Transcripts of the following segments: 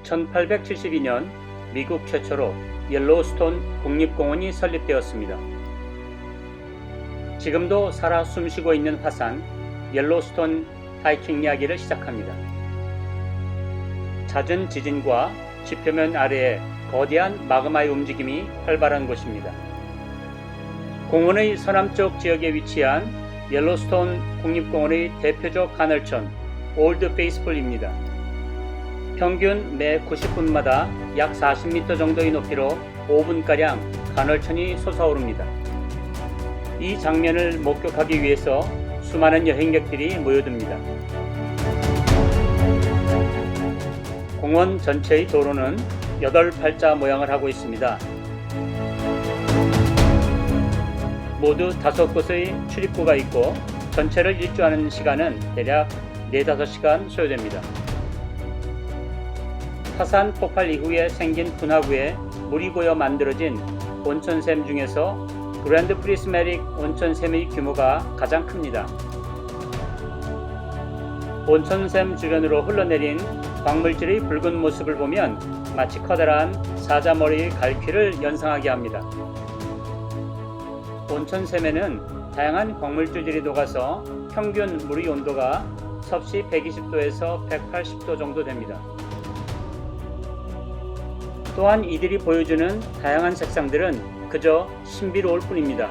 1872년 미국 최초로 옐로우스톤 국립공원이 설립되었습니다. 지금도 살아 숨쉬고 있는 화산 옐로우스톤 하이킹 이야기를 시작합니다. 잦은 지진과 지표면 아래에 거대한 마그마의 움직임이 활발한 곳입니다. 공원의 서남쪽 지역에 위치한 옐로우스톤 국립공원의 대표적 간헐천 올드 페이스풀입니다. 평균 매 90분마다 약 40m 정도의 높이로 5분가량 간헐천이 솟아오릅니다. 이 장면을 목격하기 위해서 수많은 여행객들이 모여듭니다. 공원 전체의 도로는 8팔자 모양을 하고 있습니다. 모두 5곳의 출입구가 있고 전체를 일주하는 시간은 대략 4-5시간 소요됩니다. 화산 폭발 이후에 생긴 분화구에 물이 고여 만들어진 온천샘 중에서 그랜드 프리스메릭 온천샘의 규모가 가장 큽니다. 온천샘 주변으로 흘러내린 광물질의 붉은 모습을 보면 마치 커다란 사자머리의 갈퀴를 연상하게 합니다. 온천샘에는 다양한 광물질들이 녹아서 평균 물의 온도가 섭씨 120도에서 180도 정도 됩니다. 또한 이들이 보여주는 다양한 색상들은 그저 신비로울 뿐입니다.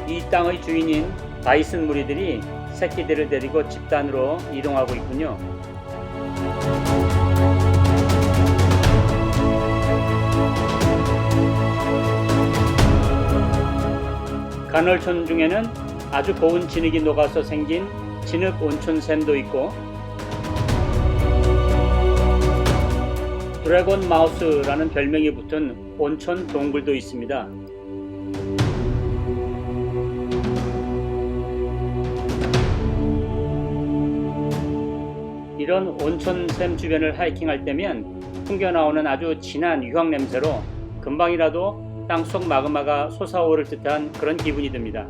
이 땅의 주인인 바이슨 무리들이 새끼들을 데리고 집단으로 이동하고 있군요. 간헐천 중에는 아주 고운 진흙이 녹아서 생긴 진흙 온천샘도 있고 드래곤 마우스라는 별명이 붙은 온천 동굴도 있습니다. 이런 온천샘 주변을 하이킹할 때면 풍겨나오는 아주 진한 유황 냄새로 금방이라도 땅속 마그마가 솟아오를 듯한 그런 기분이 듭니다.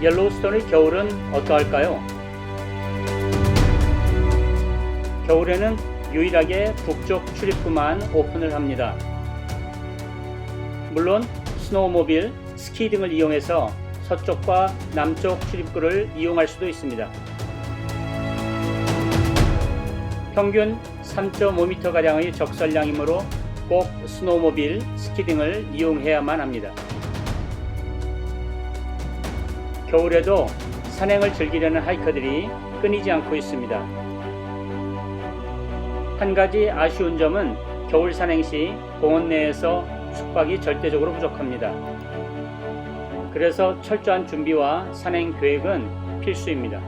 옐로우스톤의 겨울은 어떠할까요? 겨울에는 유일하게 북쪽 출입구만 오픈을 합니다. 물론 스노우모빌, 스키 등을 이용해서 서쪽과 남쪽 출입구를 이용할 수도 있습니다. 평균 3.5m가량의 적설량이므로 꼭 스노우모빌, 스키 등을 이용해야만 합니다. 겨울에도 산행을 즐기려는 하이커들이 끊이지 않고 있습니다. 한 가지 아쉬운 점은 겨울 산행 시 공원 내에서 숙박이 절대적으로 부족합니다. 그래서 철저한 준비와 산행 계획은 필수입니다.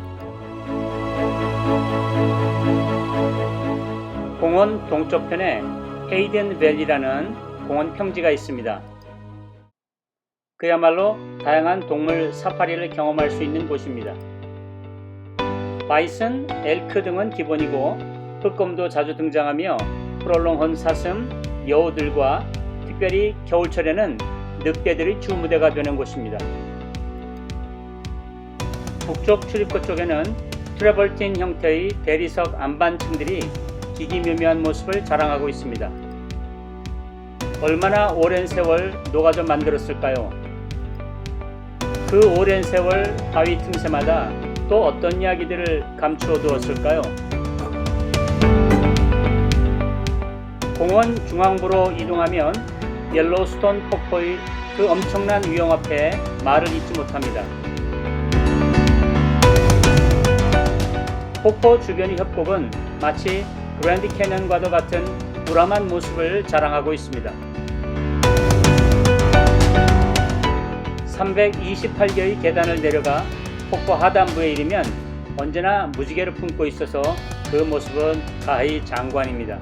공원 동쪽편에 헤이든 밸리라는 공원 평지가 있습니다. 그야말로 다양한 동물 사파리를 경험할 수 있는 곳입니다. 바이슨, 엘크 등은 기본이고 흑검도 자주 등장하며 프롤롱헌 사슴, 여우들과 특별히 겨울철에는 늑대들의 주무대가 되는 곳입니다. 북쪽 출입구 쪽에는 트래버틴 형태의 대리석 안반층들이 기기묘묘한 모습을 자랑하고 있습니다. 얼마나 오랜 세월 녹아져 만들었을까요? 그 오랜 세월 바위 틈새마다 또 어떤 이야기들을 감추어 두었을까요? 공원 중앙부로 이동하면 옐로우스톤 폭포의 그 엄청난 위험 앞에 말을 잇지 못합니다. 폭포 주변의 협곡은 마치 그랜드 캐년과도 같은 우람한 모습을 자랑하고 있습니다. 328개의 계단을 내려가 폭포 하단부에 이르면 언제나 무지개를 품고 있어서 그 모습은 가히 장관입니다.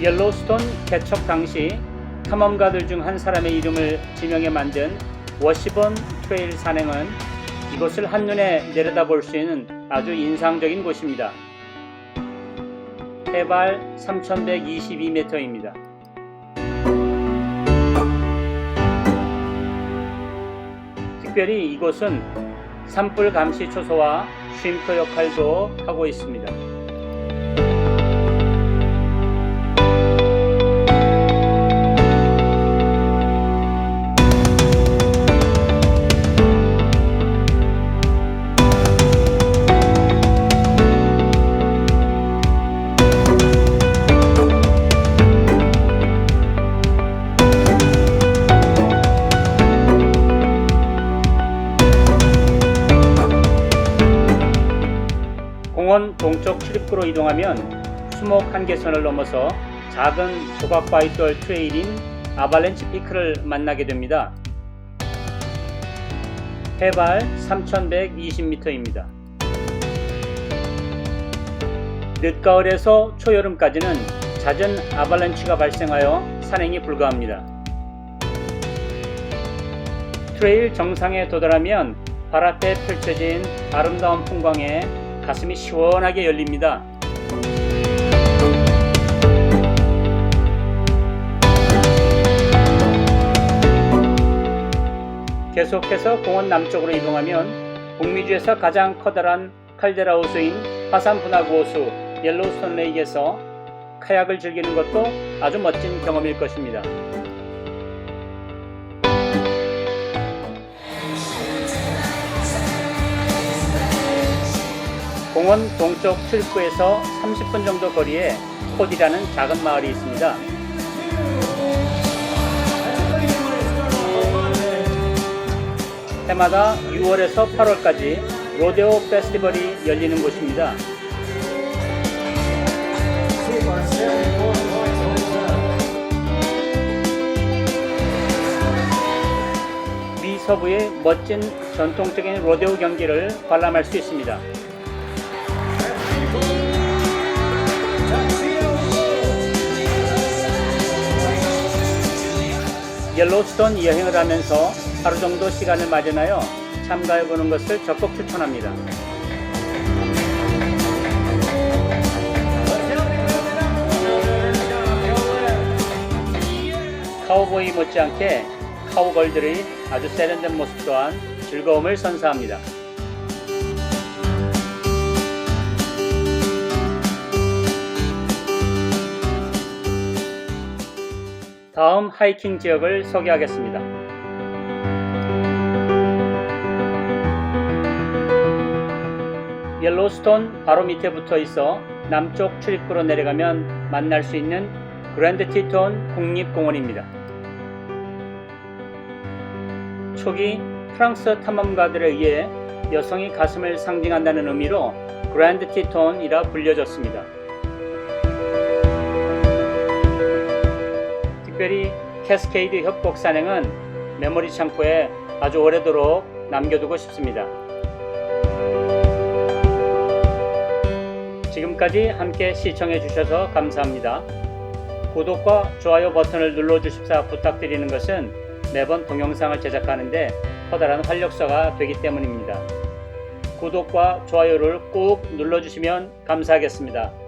옐로우스톤 개척 당시 탐험가들 중 한 사람의 이름을 지명해 만든 워시번 트레일 산행은 이곳을 한눈에 내려다볼 수 있는 아주 인상적인 곳입니다. 해발 3122m입니다. 특별히 이곳은 산불 감시 초소와 쉼터 역할도 하고 있습니다. 공원 동쪽 출입구로 이동하면 수목 한계선을 넘어서 작은 조각바위돌 트레일인 아발렌치 피크를 만나게 됩니다. 해발 3120m입니다. 늦가을에서 초여름까지는 잦은 아발렌치가 발생하여 산행이 불가합니다. 트레일 정상에 도달하면 발 앞에 펼쳐진 아름다운 풍광에 가슴이 시원하게 열립니다. 계속해서 공원 남쪽으로 이동하면 북미주에서 가장 커다란 칼데라 호수인 화산 분화구 호수 옐로우스톤 레이크에서 카약을 즐기는 것도 아주 멋진 경험일 것입니다. 공원 동쪽 출입구에서 30분 정도 거리에 코디라는 작은 마을이 있습니다. 해마다 6월에서 8월까지 로데오 페스티벌이 열리는 곳입니다. 미 서부의 멋진 전통적인 로데오 경기를 관람할 수 있습니다. 옐로우스톤 여행을 하면서 하루 정도 시간을 마련하여 참가해보는 것을 적극 추천합니다. 카우보이 못지않게 카우걸들의 아주 세련된 모습 또한 즐거움을 선사합니다. 다음 하이킹 지역을 소개하겠습니다. 옐로우스톤 바로 밑에 붙어 있어 남쪽 출입구로 내려가면 만날 수 있는 그랜드 티톤 국립공원입니다. 초기 프랑스 탐험가들에 의해 여성이 가슴을 상징한다는 의미로 그랜드 티톤이라 불려졌습니다. 특별히 캐스케이드 협곡 산행은 메모리 창고에 아주 오래도록 남겨두고 싶습니다. 지금까지 함께 시청해 주셔서 감사합니다. 구독과 좋아요 버튼을 눌러주십사 부탁드리는 것은 매번 동영상을 제작하는데 커다란 활력소가 되기 때문입니다. 구독과 좋아요를 꾹 눌러주시면 감사하겠습니다.